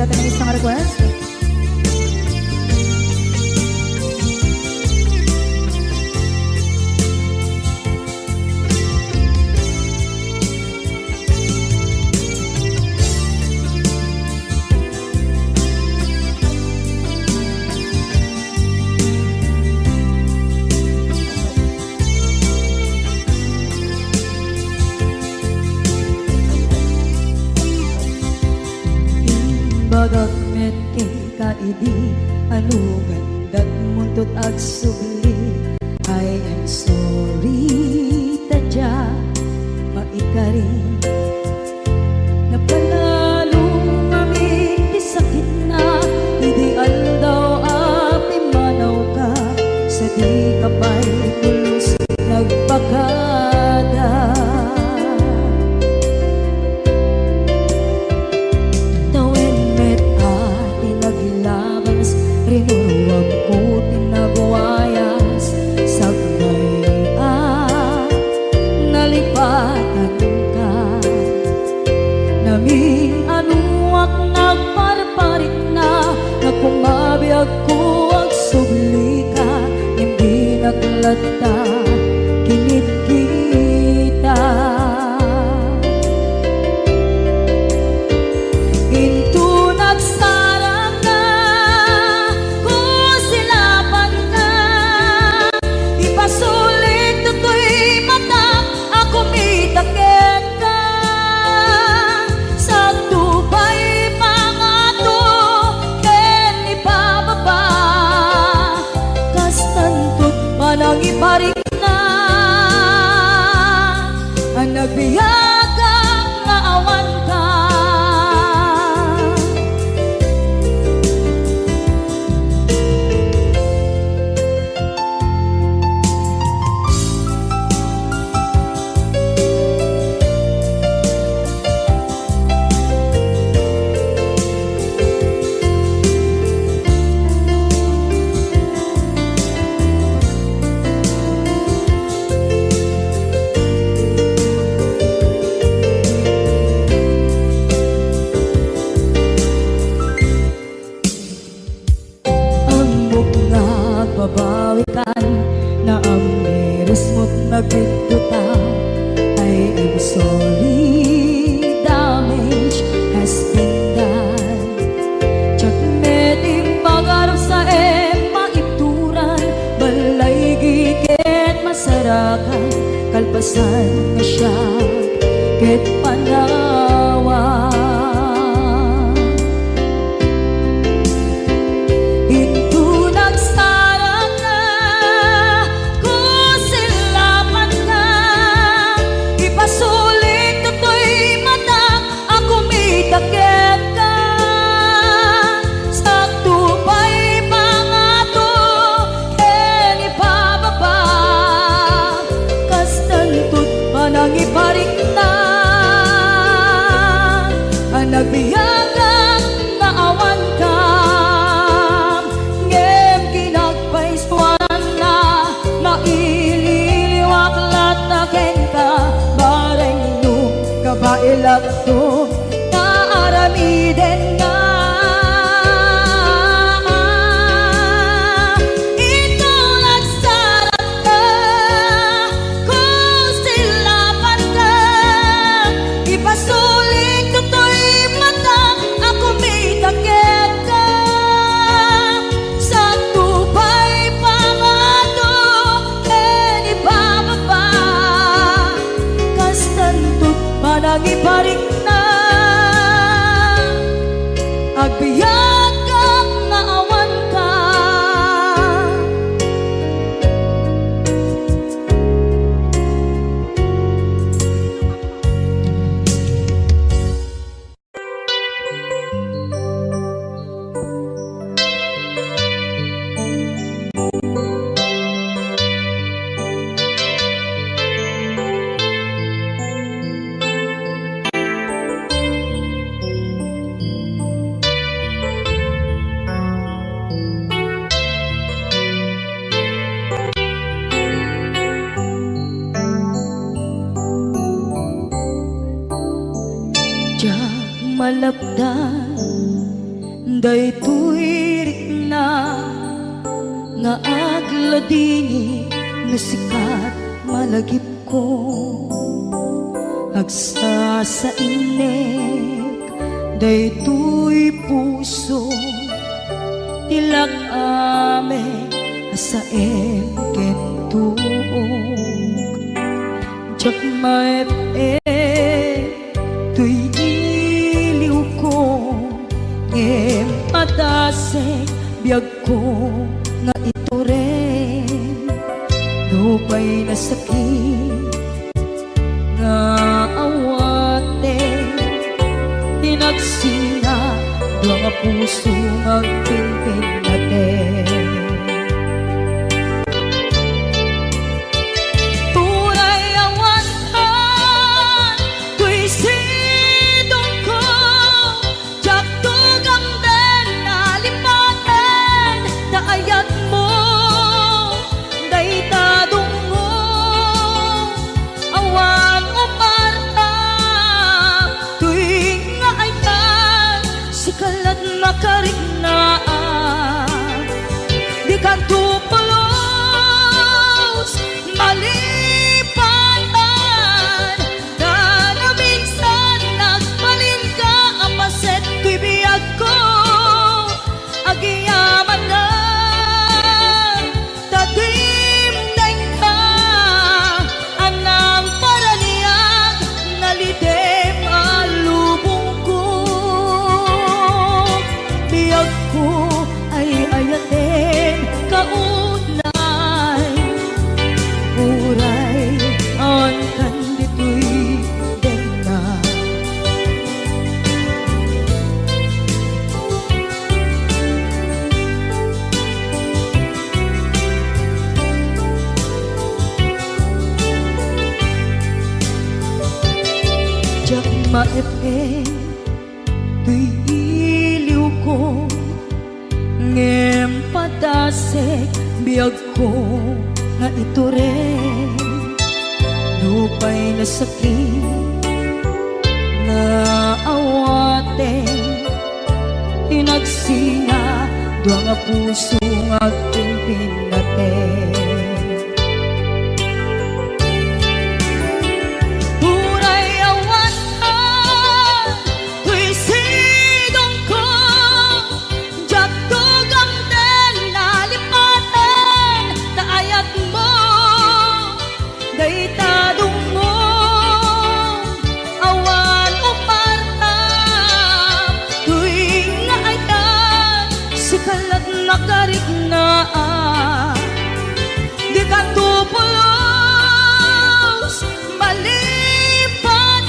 natin ang isang request. Bagat met kay kaidi ano gandat muntot ag subli I am sorry tadya maikari napalalo kami di sakit na ideal daw api manaw ka sa di kapay tulos nagpakada rinuruwag ko tinagwayas sagnay nalipatan ka namin anuak nagparparit na nagpumabiyag ko ang subli ka hindi naglata kinit kita into nagsarang na kusilapan ka ipasulit to'y mata ako mitakit ka sa tubay pangato ken ipababa kastantot manang iparik na ang nagbiyagang nga awan ka. Babawikan na ang miris mo't nagpituta I am sorry damage has been done Tsak meting pagarap sa maituran balay gigit masarakan kalpasan na siya ket panawa takit ka sa tubay pangato ken ipababa kastantot manang iparik na ang nagbiyagang naawan ka ngem kinagpaiswan na maililiwak lataken ka bareng nung kabailak to aramiden nga ikaw nagsarap ka kung silapan ka ipasulit ko to'y mata ako may takit ka sa tubay pangato ken ipababa kastantot manang iparik na agbiyak kang naawan ka malapdan Daytoy rikna nga agladini nga sikat malagip ko agsa sa inek daytoy puso tilak ame asaem kentuog jak maep tuy iliw ko ngem padasek biyag ko nga ito rin lupay na sakit nga awate tinagsinga dua nga puso nga pimpin natin tunay awantan tuy sidong ko jak tugang den nalipaten daayat mo daytadong mo awan umarta tuwing nga ayan sikalat makariknaan di ka tupulos malipatan na minsan nagbalin ka apaset tuy biyag ko agiyaman na tadim ka anang paraniyag nalidem alubong ko biyag ko ay ayaten kaunay uray on kanditoy denga jak maepeng tuy iliw ko ngem padasek biyag ko nga ito rin lupay na sakit nga awate tinagsinga dua nga puso nga pimpin natin uray awantan tuy sidong ko jak tugang den nalipaten daayat mo daytadong mo awan umarta tuwing nga ayan sikalat nakariknaan di ka tupulos malipatan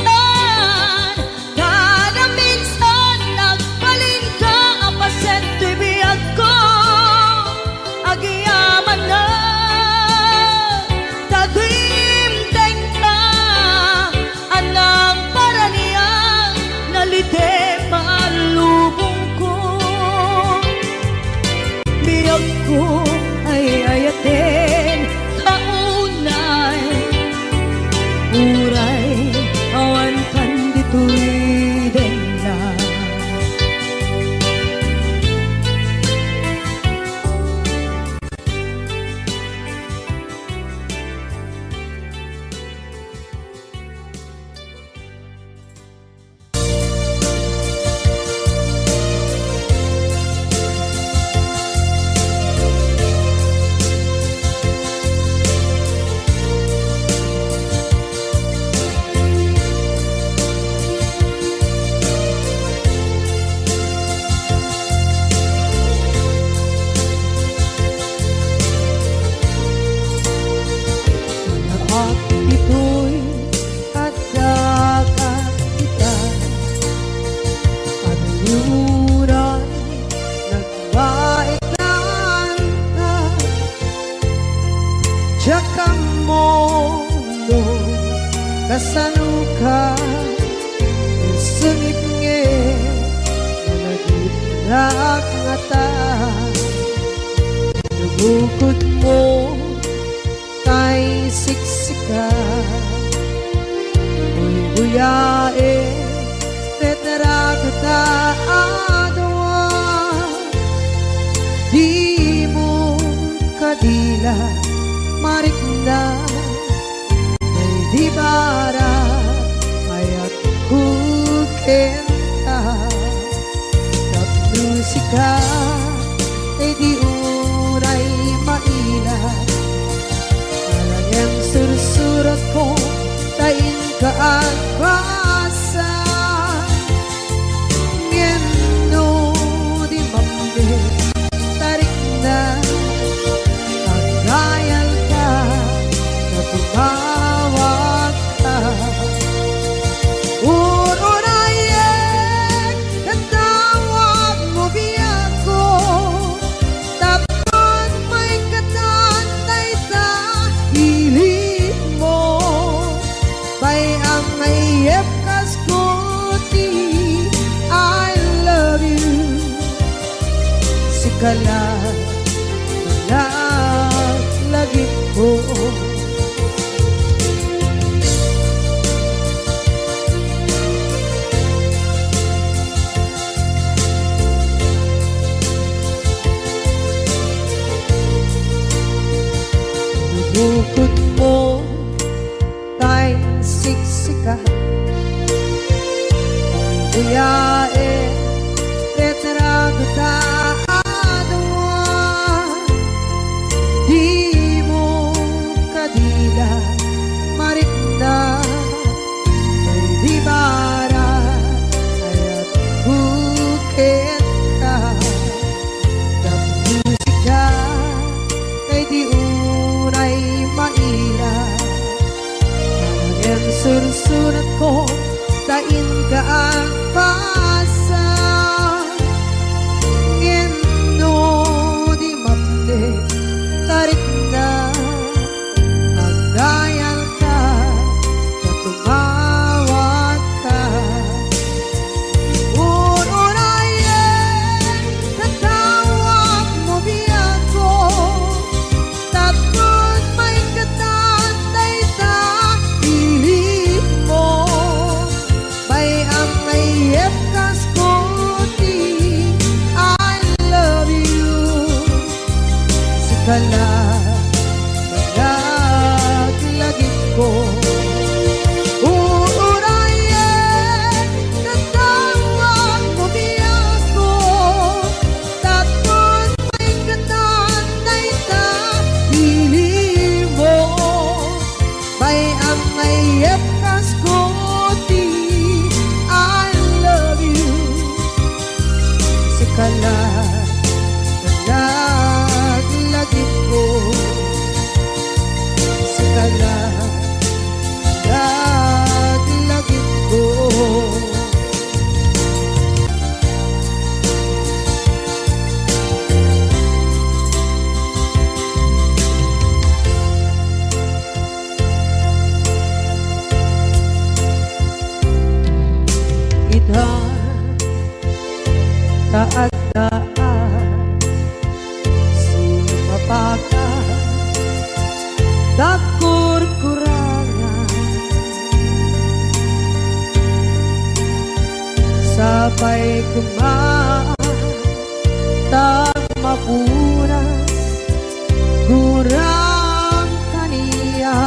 kada minsan nagbalin ka apaset tuy biyag ko agiyaman na tagimteng ka anang paraniyang nalidem alubong ko biyag ko ay ayaten kaunay uray awan kanditoy denna at ito'y kadagatitan at yuran nagbaiklan ka Diyak mondo kasanuka sungit nge nagitnak ngata nabukod mo kay siksika buyae tetra kata adwa maila marikna ay di bara ayat kukenta musika ay di unay maila talagang sursurat ko tain ka at basa ngeno di mamde tarik na kagayal ka na tumawag ka urunayek katawag mo biyako tapon may katantay sa hilig mo bay ang mayep kaskuti I love you sikala lagi ko bukod mo kay siksika buyae retrato ta adwa di mo kadila marikna ay di bara ayat bukit ka ng musika kay di unay maila talagang sursurat ko tain ka ang pasa ngeno di mamde tarik na agayal ka na tumawag ka urunayen katawag mo biyako tapos may katantay sa hilig mo bay ang mayep kaskuti I love you sikala lagi ko uurayen katawag mo biyako tapos may katantay sa hilig mo bay ang mayep kaskuti I love you sikala lagi ko sikala lagi ko Gitar taat-taat sumapaka dakur-kurangan sabay kumaan tak mapunas gurang kaniya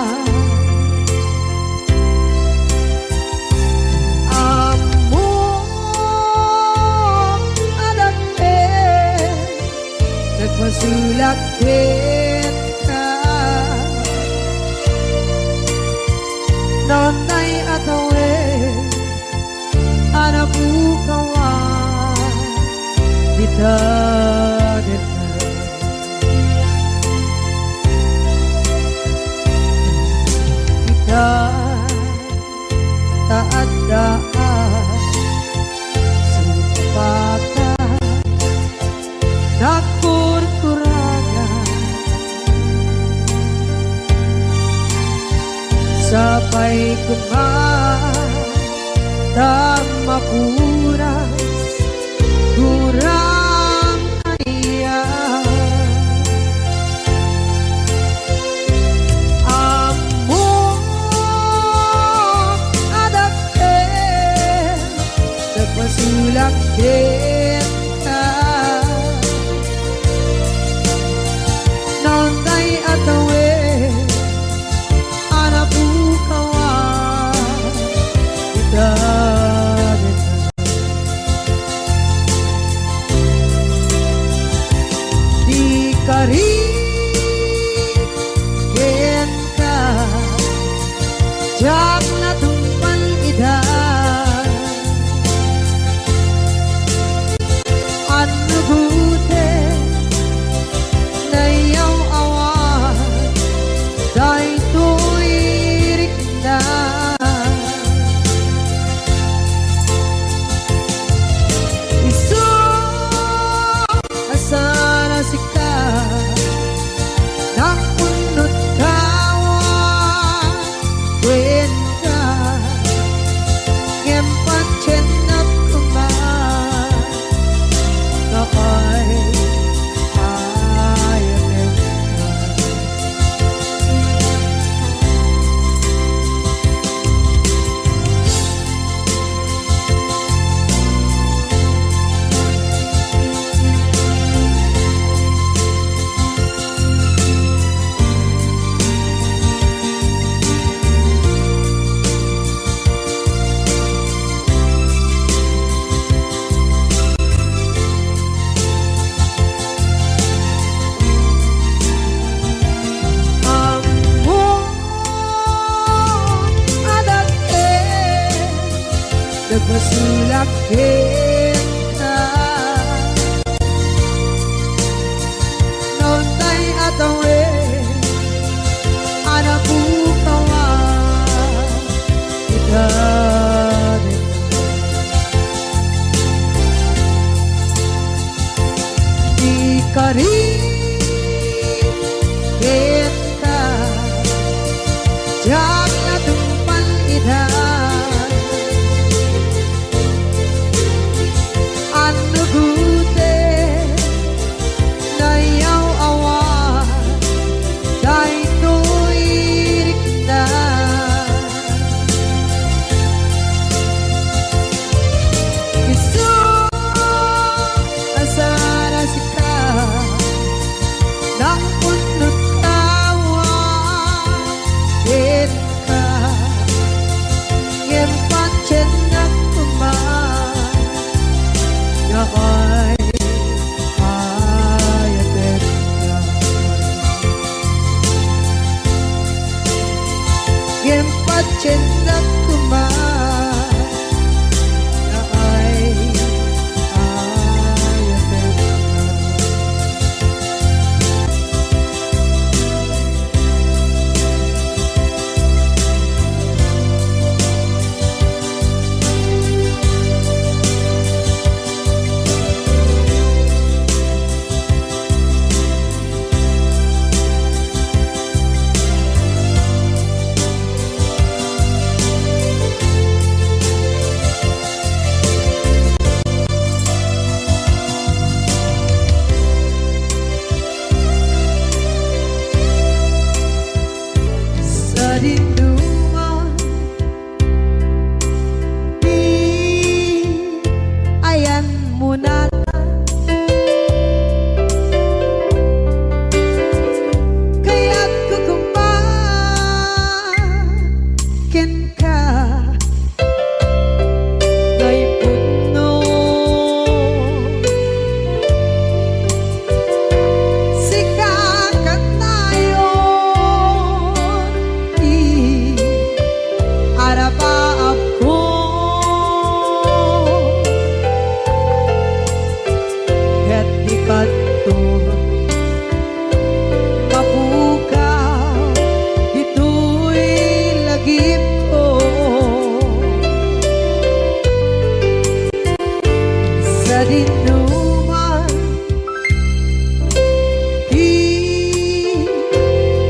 masulakit ka nonay atawin anapukawan dita kita taat-taat sumapaka dakur-kurangan sabay kumaan tak mapunas kurang kaniya among adakten nagpasulakit ka nonday at jak natumpan ida anu gute na yaw awan dai tuirik na isu asana sika nakunut kawan kwenta ngempat cenap kuman kapai ayat nagmasulak kita noon tay atawe anak bukawan kita di kari kita jak natumpan ida anu gute na yaw awan dai tuirik na isu asara sika nang punut kawan kita ngempat cenak kuman ay ayat ngempat cenak kuman ay ayat sa dinduman di ayan mo na kaya't kukumakin ka ngay puno sikakat tayo arapaap ko ket ikanto mapukaw ito'y lagip ko sa dinuman di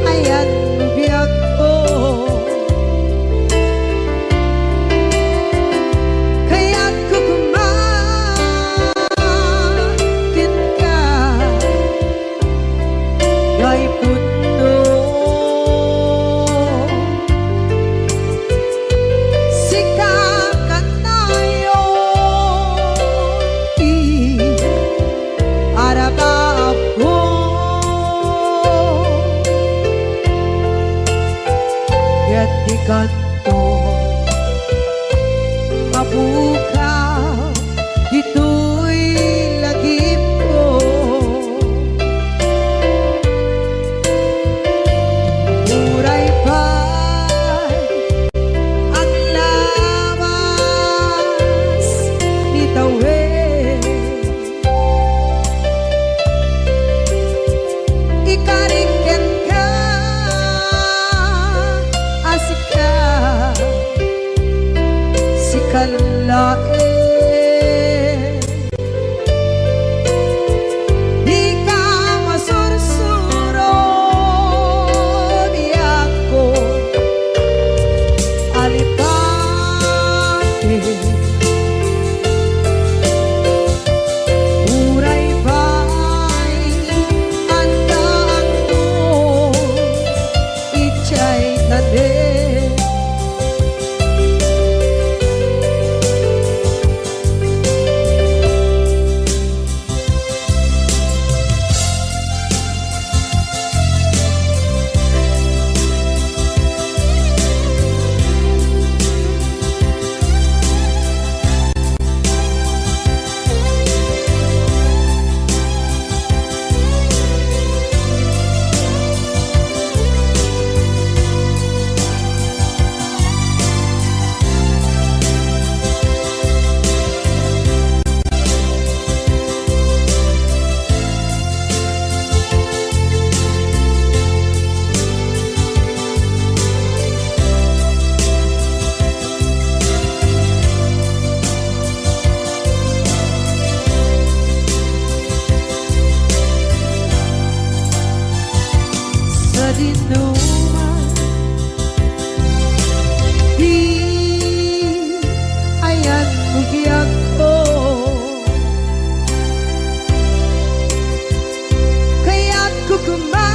ayan biyak ko kaya't kukumakin ka ngay puno sikakat tayo arapaap ko ket ikanto mapukaw ito'y lagip ko uray pa'y alae. Di ka masursuro niya ko alipate. Uray ba'y andaan mo ichay nade. Dinuman di ayan bugyak ko kaya't kukumakin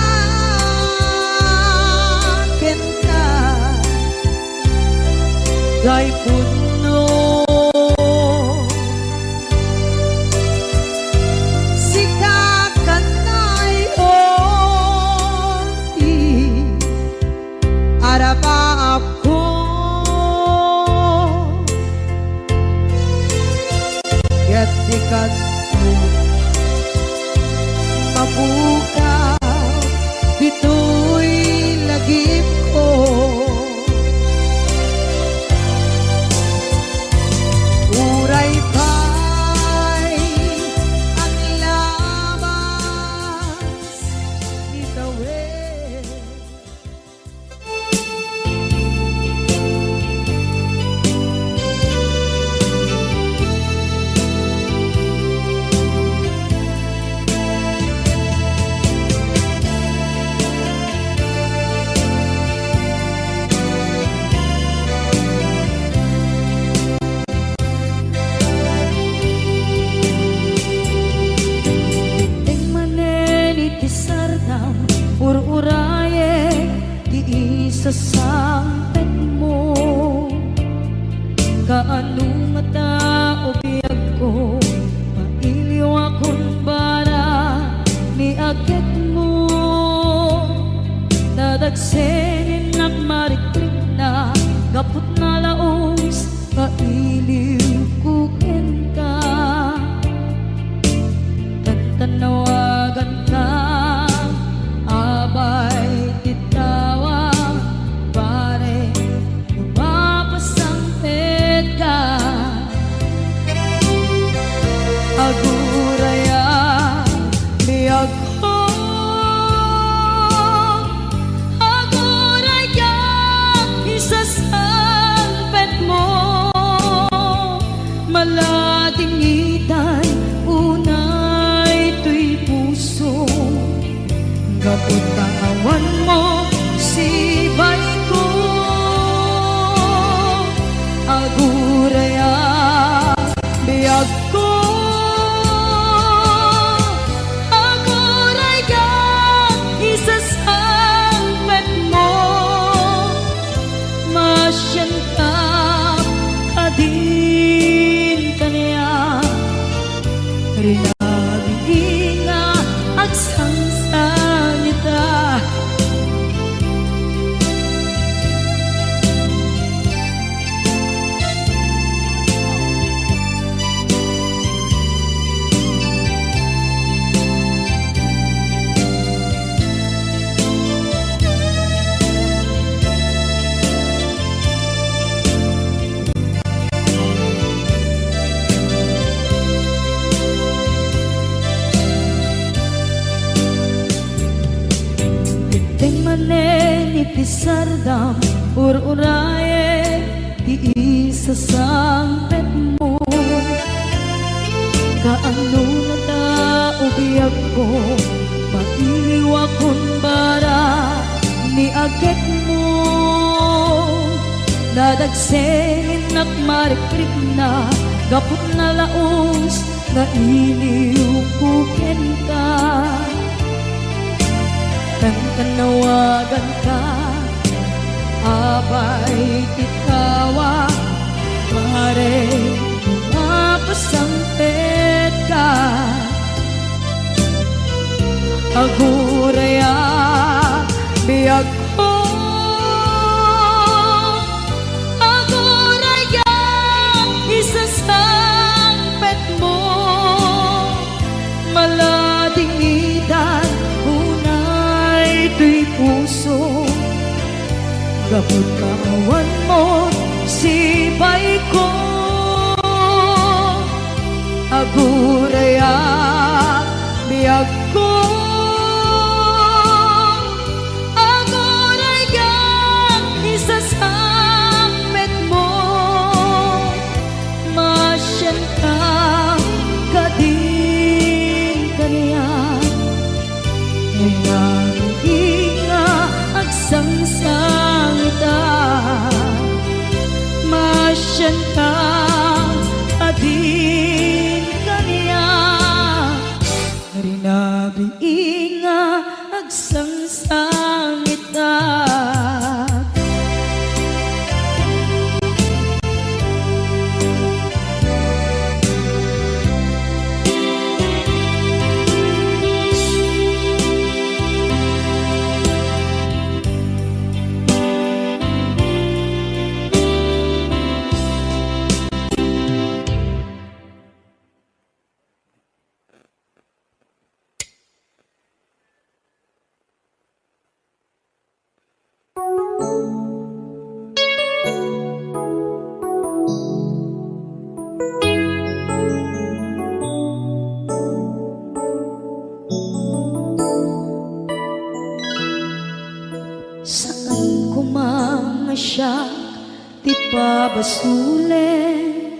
ka gay puno arapa ako kaya't dikat mo mabuka bito'y lagip ko. Uray pa'y ang labas itawid. Ur-uraye di isa sampet mo kaanong mata o biyag ko mailiw akong bara ni agit mo nadagsenin at mariklik na gapot na laos kailiw kukin ka tagtanawagan ka abay titawa pare lumapasampit ka aguraya biyag ko aguraya isasampit mo malating itay unay tuy puso kapot kawan mo si bay ko aguraya biyag ko aguraya isasampet mo masyan ka kadin kaniya rinabing nga agsangsan ita. Maneni pisardam ur-uraye di isa isasangpet mo. Kaano na taubiyag ko, mailiwa kung bara ni agit mo. Nadagsenin at marikrip na, gapot na laos na iliupukin ka. Nang kanawagan ka, abay tikawa, mare mapasampet ka. Aguraya biyag ko, aguraya isasangpet mo. Maladingidan unay tuy puso, gapot kawan mo sipay ko. Aguraya biyag ko, aguraya isasangpet mo. Masyan ka kadin kaniyan, ngayon inga agsangsangita. Masyan ka kadin kaniyan, rinabi inga agsangsangita. Saan ko mamasyak, di pa basulit.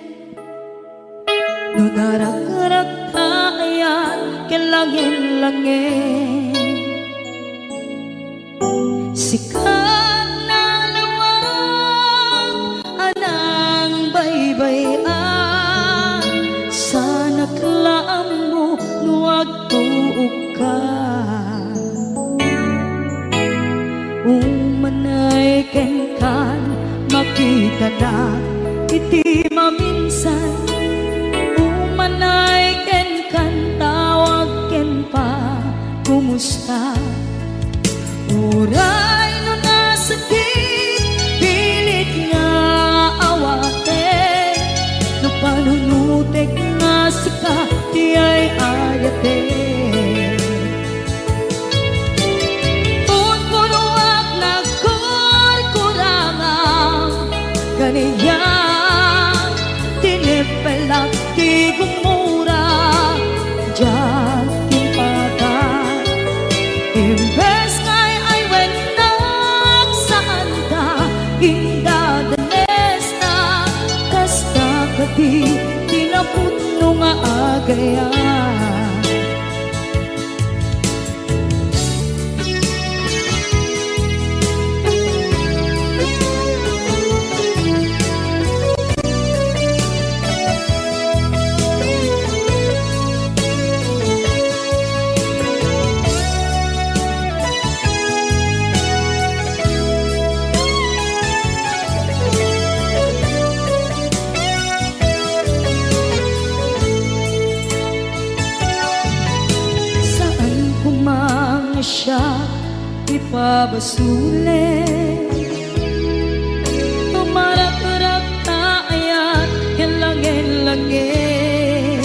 No narak-rak tayan, kilangin-langin. Sikat na lawag, anang baybayan. Sana klaam mo, nuwag tuog ka. Umanay ken kan, makita na iti maminsan. Umanay ken kan, tawag ken pa, kumusta? Uray no nasakit, pilit nga awate. No panunutek nga sika, di ay ayate. Kaniyan tinipelak di gumura, diyan timpadan. Imbes kay ay wenak saan ka, indadanes na. Kasta kadi tinaputno nga agayan. Siya ipabasulit, tumarak-rak tayan, kilangin-langin.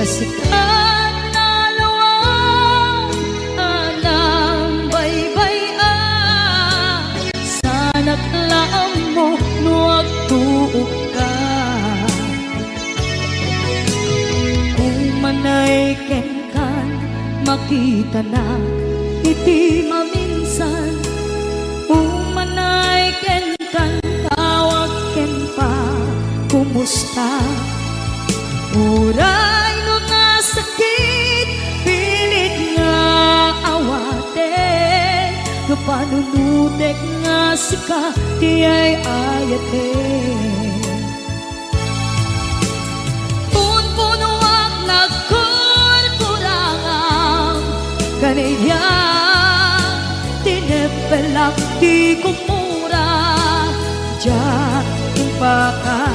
Kasikat na lawang, anang baybayan. Sana klaam mo, nuwag tuog ka. Umanay ken makita na iti maminsan. Umanay ken kan, tawag panunutek nga sika ti ay ayate. Punpunuak nagkurkurangang kanaya tinepelak ti kumura diyan impaka.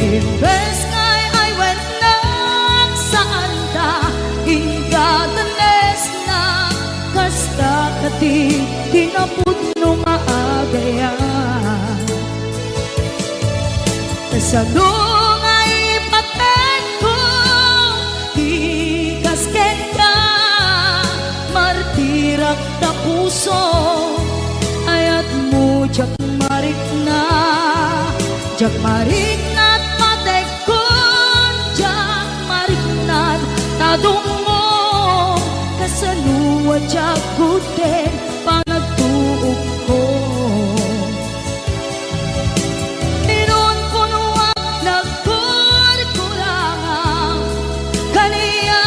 Imbes ngay ay wenang saan ta ingadanes na kasta kati tinapudno nga agaya. Kasano nga ipaten ko ikasken ka martirak na puso ayat mo jak marik na patekon jak marik na tadungo kasanuwa jak guten panagtuog ko. Inon punuak nagkurkurangang kaniya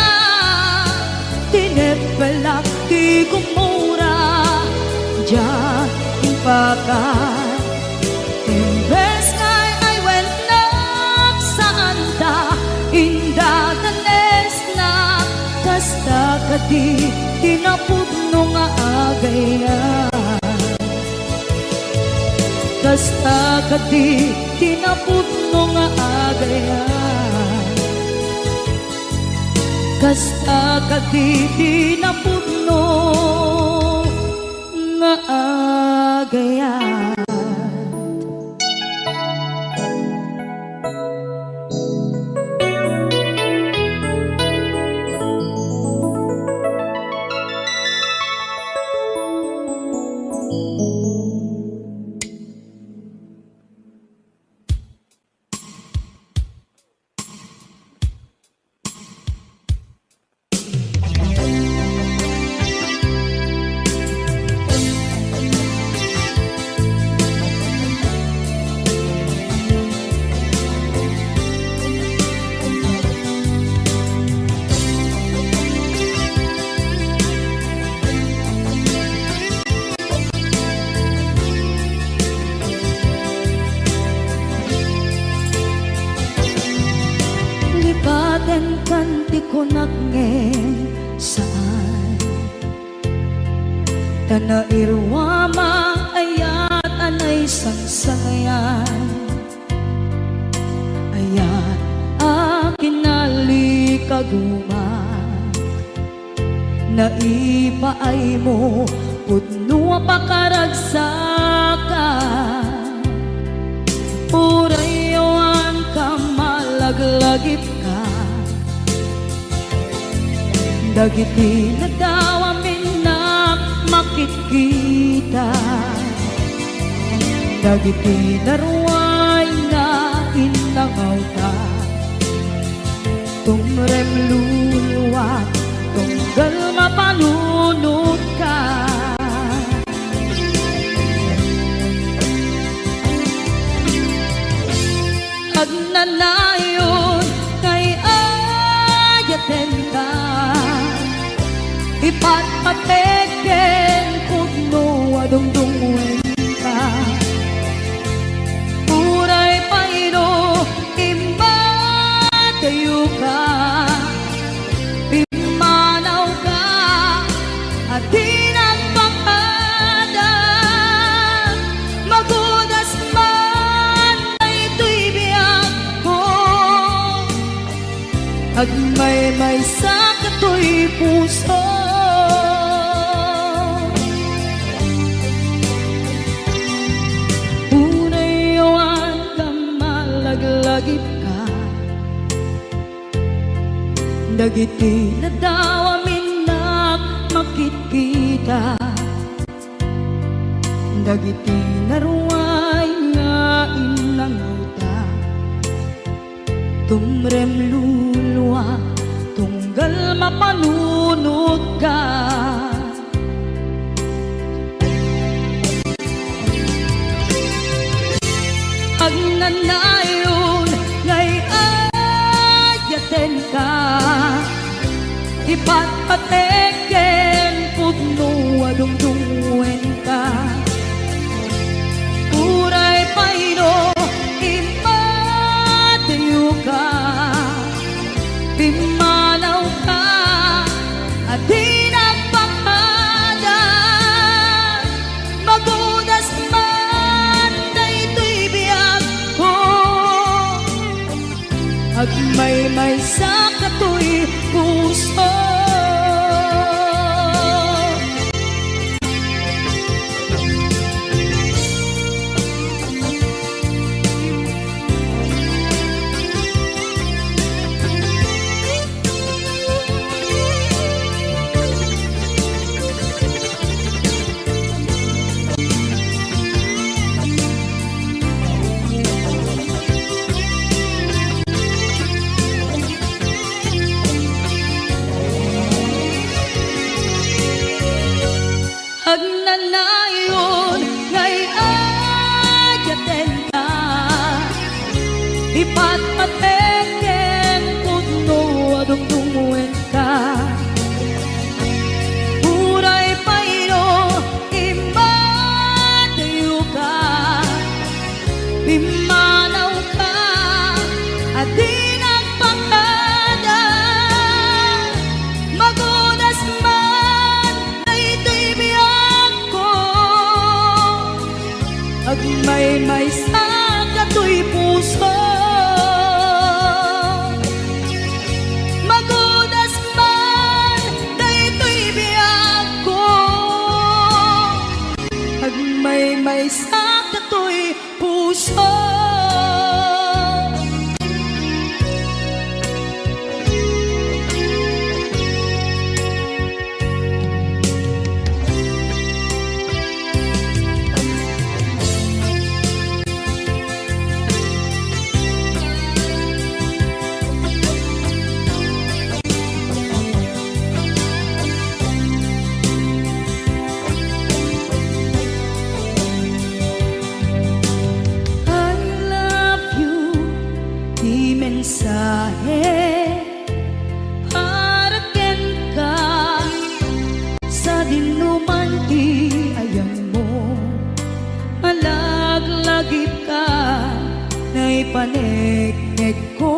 tinepelak ti kumura diyan impakan. Imbes ngay ay wenak saan ta indadanes na kasta kati tinapudno nga agaya. Kasta kati tinapudno nga agaya. Kasta kati tinapudno nga agaya. Kanti ko nagngeng saan tanairwama ayat anay sangsangayan ayat akin nalikaguma naipaay mo pudno pakaragsakan urayawan ka malaglagip dagiti nagdawamin na makikita dagiti naruay na inangaw ta tumrem luluwat tunggal mapanunod ka. Agnanayon kay ayaten ka ipatpateken pudno adungdungwen ka puray paino imbatayo ka pimanaw ka at tinagpakadan magudas man na ito'y biyak ko agmay-may sa kato'y puso. Lagip ka dagiti nadawamin na makikita dagiti naruay nga inanguta tumrem luluwa tunggal mapanunod ka. Agnanayon ngay ayaten ka ipatpateken pudno adungdungwen may sa katoy puso. Agnanayon ngay ayaten ka, ipatpateken putno adungdungwen ka. Uray paino imadayo ka, bimanaw ka, adi nagpakada. Magunas man daytoy biyag ko, agmay-may sa katoy puso. Magunas man daytoy biyag ko, agmay-may sa katoy puso. Mensahe para ken ka sa dinuman ti ayan mo, malaglagip ka na ipaneknek ko,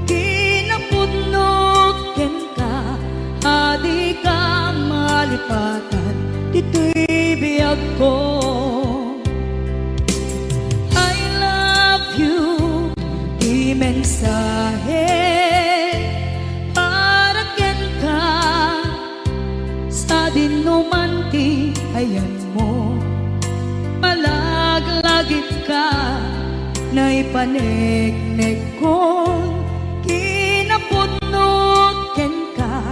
kinapudnot ken ka, adi ka malipatan dito'y biyag ko. Mensahe para ken ka sa dinuman ti ayan mo, malaglagip ka na ipaneknek ko, kinapudnot ken ka,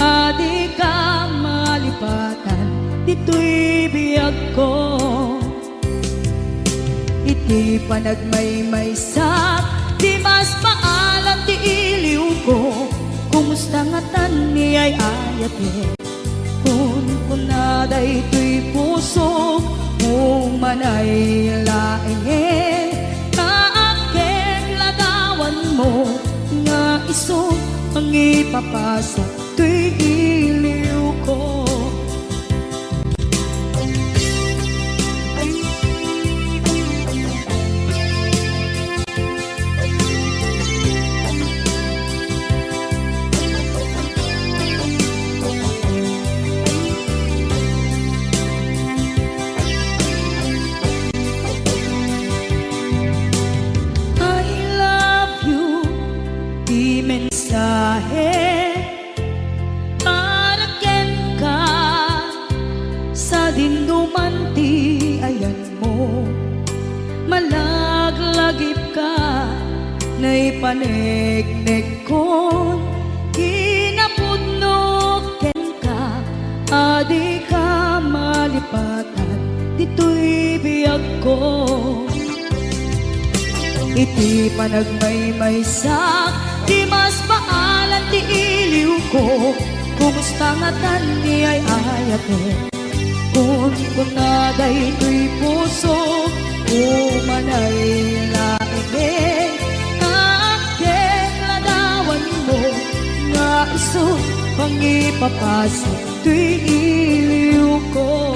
adi ka malipatan dito'y biyag ko. Iti panagmay-maysa di mas maalam ti iliw ko, kumusta nga tan ni ay ayate, kun kunaday to'y puso kung manay laengin, kaakeng ladawan mo nga iso ang ipapasa to'y iliw ko. Mensahe para ken ka sa dinuman ti ayan mo, malaglagip ka na ipaneknek ko, kinapudnot ken ka, adi ka malipatan dito'y biyag ko. Iti panagmay-maysa di mas maalan ti iliw ko, kumusta nga tan ni ay ayate, kun kunaday to'y puso umanay laengin, kaakeng ladawan mo nga iso pang ipapasa to'y iliw ko.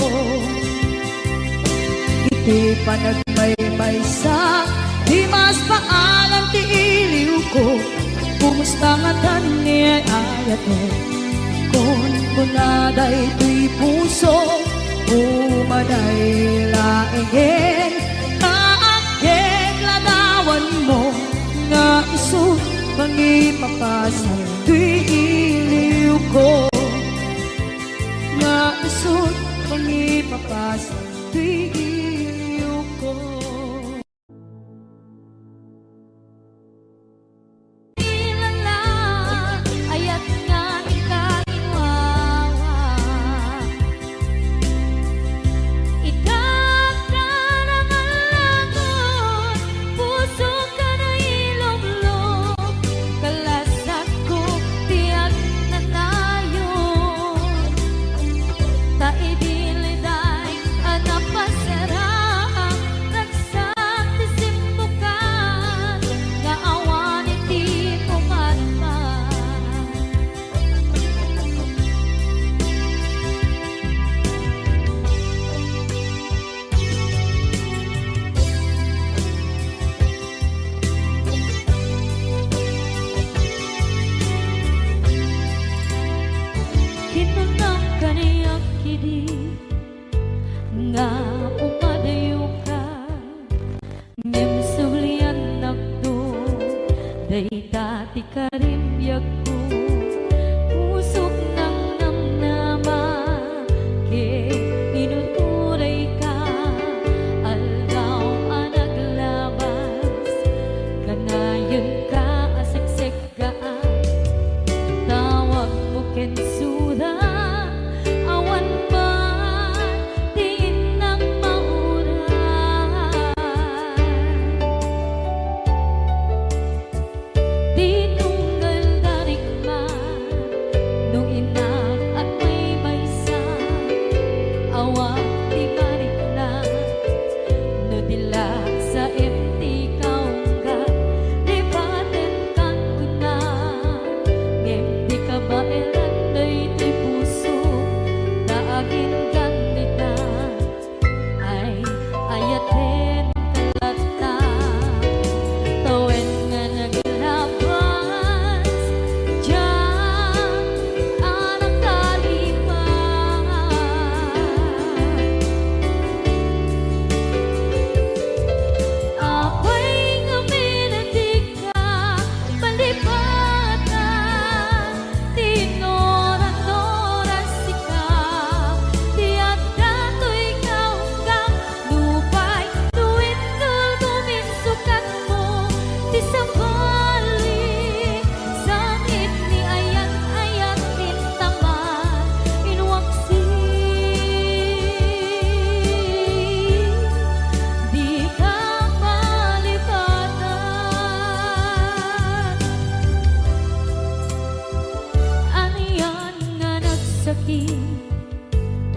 Iti panagmay-maysa di mas maalan ti iliw ko, kumusta nga tan ni ay ayate, kun kunaday to'y puso umanay laengin, kaakeng ladawan mo nga iso pang mapasan tuy iliw ko nga isot pangipapasan tuy iliw ko. Nga umadayo ka ngem sulian nakdo day dati ka rin ko pusok ng namnama ke inuturay ka aldaw anaglabas kanayon ka aseksek ka tawag mo kensuda awan pa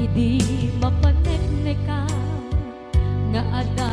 idi mapanekneka nga ada